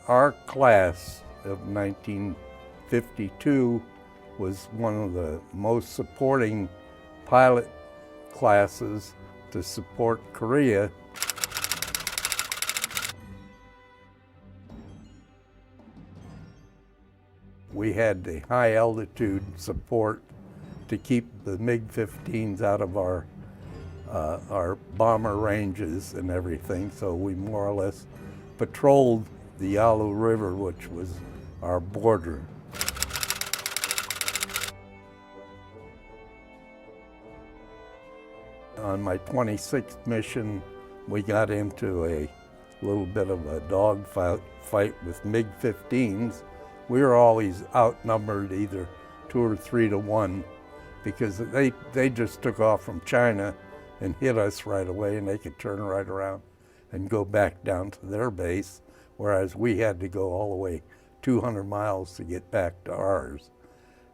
Our class of 1952 was one of the most supporting pilot classes to support Korea. We had the high altitude support to keep the MiG-15s out of our bomber ranges and everything, so we more or less patrolled the Yalu River, which was our border. On my 26th mission, we got into a little bit of a dogfight with MiG-15s. We were always outnumbered either 2 or 3 to 1 because they just took off from China and hit us right away, and they could turn right around and go back down to their base, whereas we had to go all the way 200 miles to get back to ours.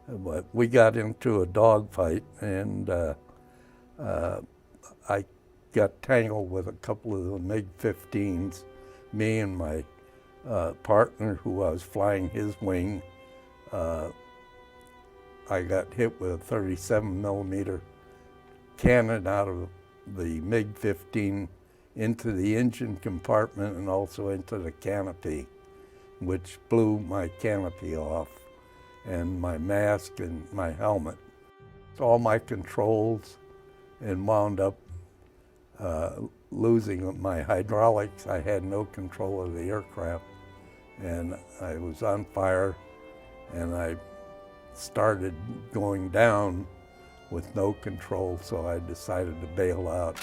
But we got into a dogfight, and I got tangled with a couple of the MiG-15s. Me and my partner, who I was flying his wing, I got hit with a 37 millimeter cannon out of the MiG-15 into the engine compartment and also into the canopy, which blew my canopy off, and my mask and my helmet. All my controls, and wound up losing my hydraulics. I had no control of the aircraft, and I was on fire, and I started going down with no control, so I decided to bail out.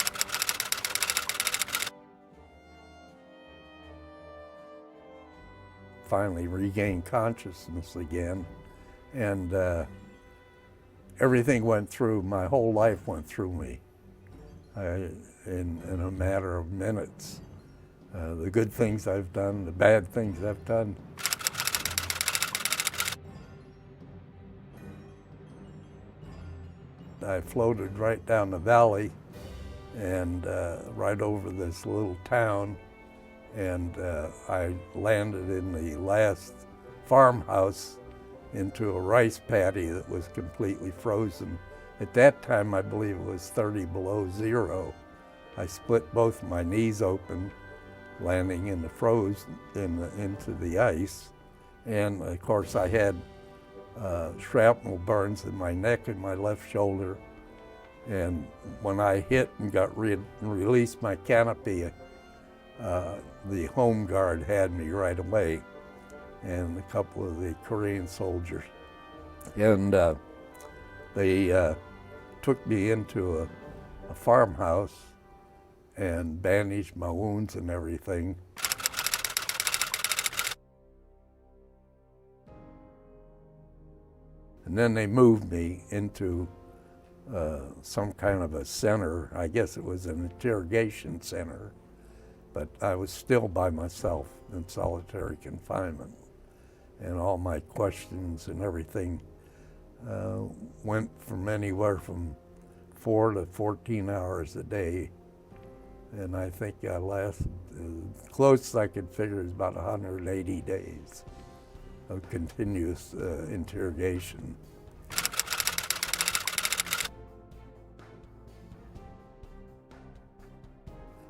Finally regained consciousness again, and everything went through, my whole life went through me in a matter of minutes. The good things I've done, the bad things I've done. I floated right down the valley and right over this little town, and I landed in the last farmhouse into a rice paddy that was completely frozen. At that time, I believe it was 30 below zero. I split both my knees open, landing in the into the ice. And of course, I had shrapnel burns in my neck and my left shoulder. And when I hit and got released my canopy, the home guard had me right away, and a couple of the Korean soldiers. And they took me into a farmhouse and bandaged my wounds and everything. And then they moved me into some kind of a center. I guess it was an interrogation center, but I was still by myself in solitary confinement. And all my questions and everything went from anywhere from 4 to 14 hours a day. And I think I lasted, the closest I could figure is about 180 days of continuous interrogation.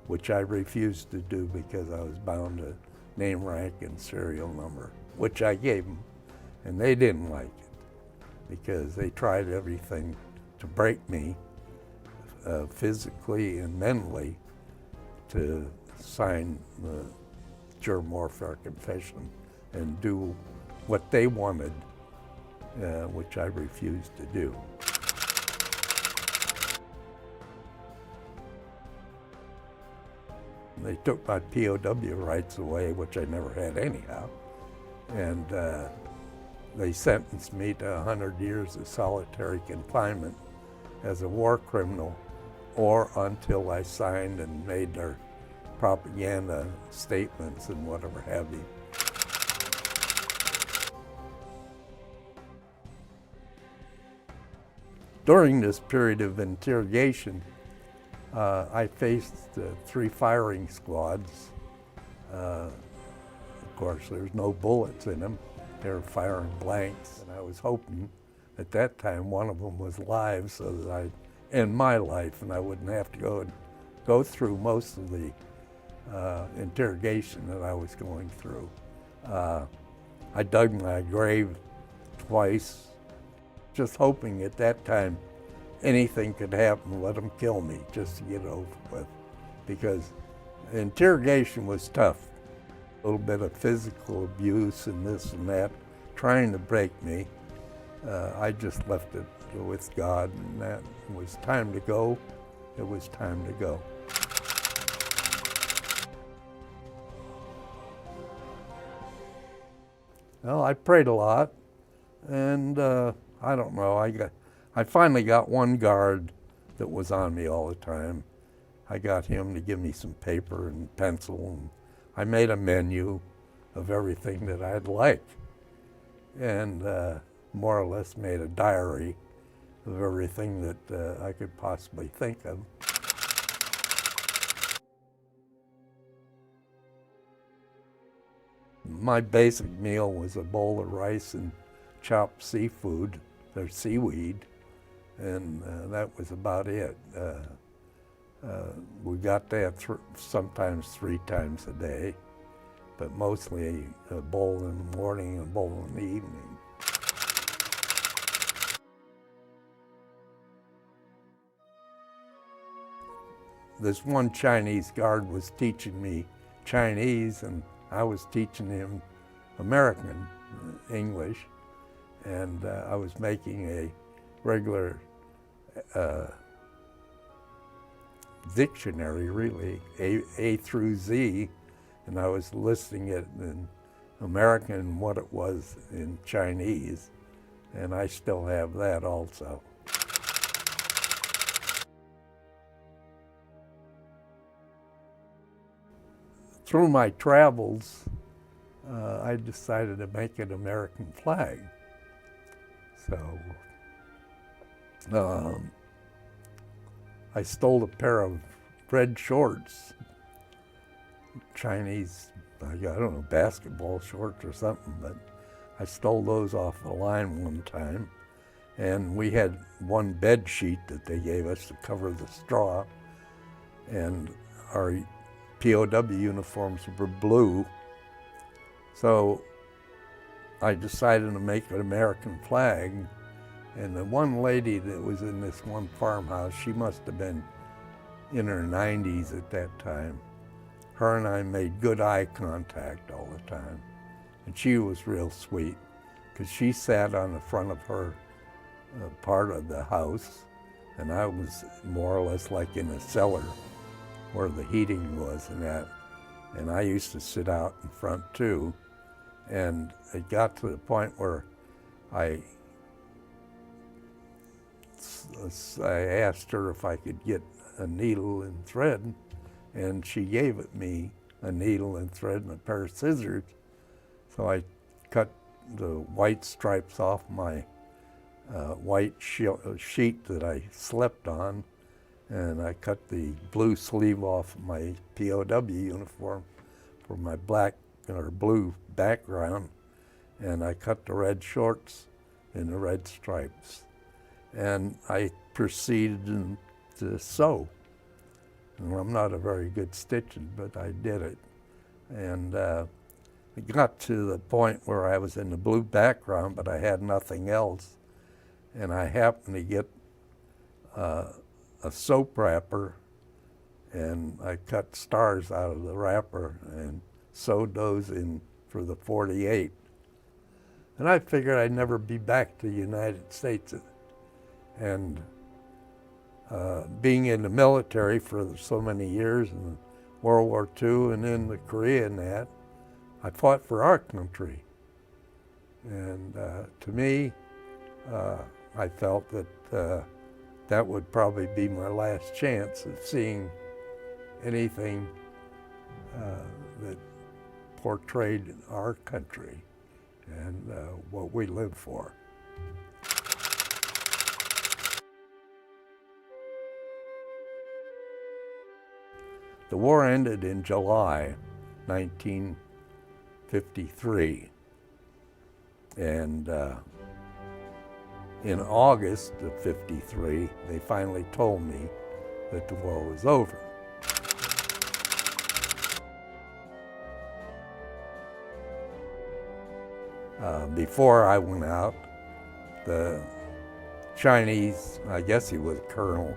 Which I refused to do because I was bound to name, rank, and serial number, which I gave them, and they didn't like it because they tried everything to break me physically and mentally to sign the germ warfare confession and do what they wanted, which I refused to do. They took my POW rights away, which I never had anyhow, and they sentenced me to 100 years of solitary confinement as a war criminal, or until I signed and made their propaganda statements and whatever have you. During this period of interrogation, I faced 3 firing squads. Of course, there's no bullets in them. They were firing blanks. And I was hoping at that time one of them was live so that I'd end my life and I wouldn't have to go through most of the interrogation that I was going through. I dug my grave twice, just hoping at that time anything could happen, let them kill me just to get it over with. Because the interrogation was tough. A little bit of physical abuse and this and that, trying to break me. I just left it with God, and that was time to go. It was time to go. Well, I prayed a lot, and I don't know, I finally got one guard that was on me all the time. I got him to give me some paper and pencil, and I made a menu of everything that I'd like, and more or less made a diary of everything that I could possibly think of. My basic meal was a bowl of rice and chopped seafood, or seaweed, and that was about it. We got that sometimes 3 times a day, but mostly a bowl in the morning and a bowl in the evening. This one Chinese guard was teaching me Chinese, and I was teaching him American English, and I was making a regular dictionary, really, A through Z, and I was listing it in American and what it was in Chinese, and I still have that also. Through my travels, I decided to make an American flag. So I stole a pair of red shorts, Chinese, I don't know, basketball shorts or something, but I stole those off the line one time. And we had one bed sheet that they gave us to cover the straw, and our POW uniforms were blue. So I decided to make an American flag. And the one lady that was in this one farmhouse, she must have been in her 90s at that time. Her and I made good eye contact all the time. And she was real sweet, because she sat on the front of her part of the house, and I was more or less like in a cellar where the heating was and that. And I used to sit out in front too. And it got to the point where I asked her if I could get a needle and thread, and she gave it me a needle and thread and a pair of scissors. So I cut the white stripes off my white sheet that I slept on, and I cut the blue sleeve off my POW uniform for my black or blue background, and I cut the red shorts in the red stripes. And I proceeded to sew. And I'm not a very good stitcher, but I did it. And it got to the point where I was in the blue background, but I had nothing else. And I happened to get a soap wrapper, and I cut stars out of the wrapper and sewed those in for the 48. And I figured I'd never be back to the United States. And being in the military for so many years, in World War II and in the Korea and that, I fought for our country. And to me, I felt that that would probably be my last chance of seeing anything that portrayed our country and what we live for. The war ended in July 1945, '53. And in August of '53, they finally told me that the war was over. Before I went out, the Chinese, I guess he was a colonel,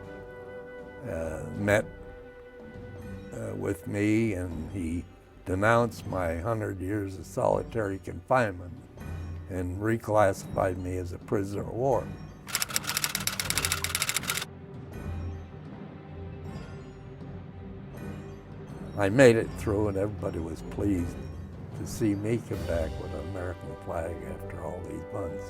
met with me, and he denounced my 100 years of solitary confinement and reclassified me as a prisoner of war. I made it through, and everybody was pleased to see me come back with an American flag after all these months.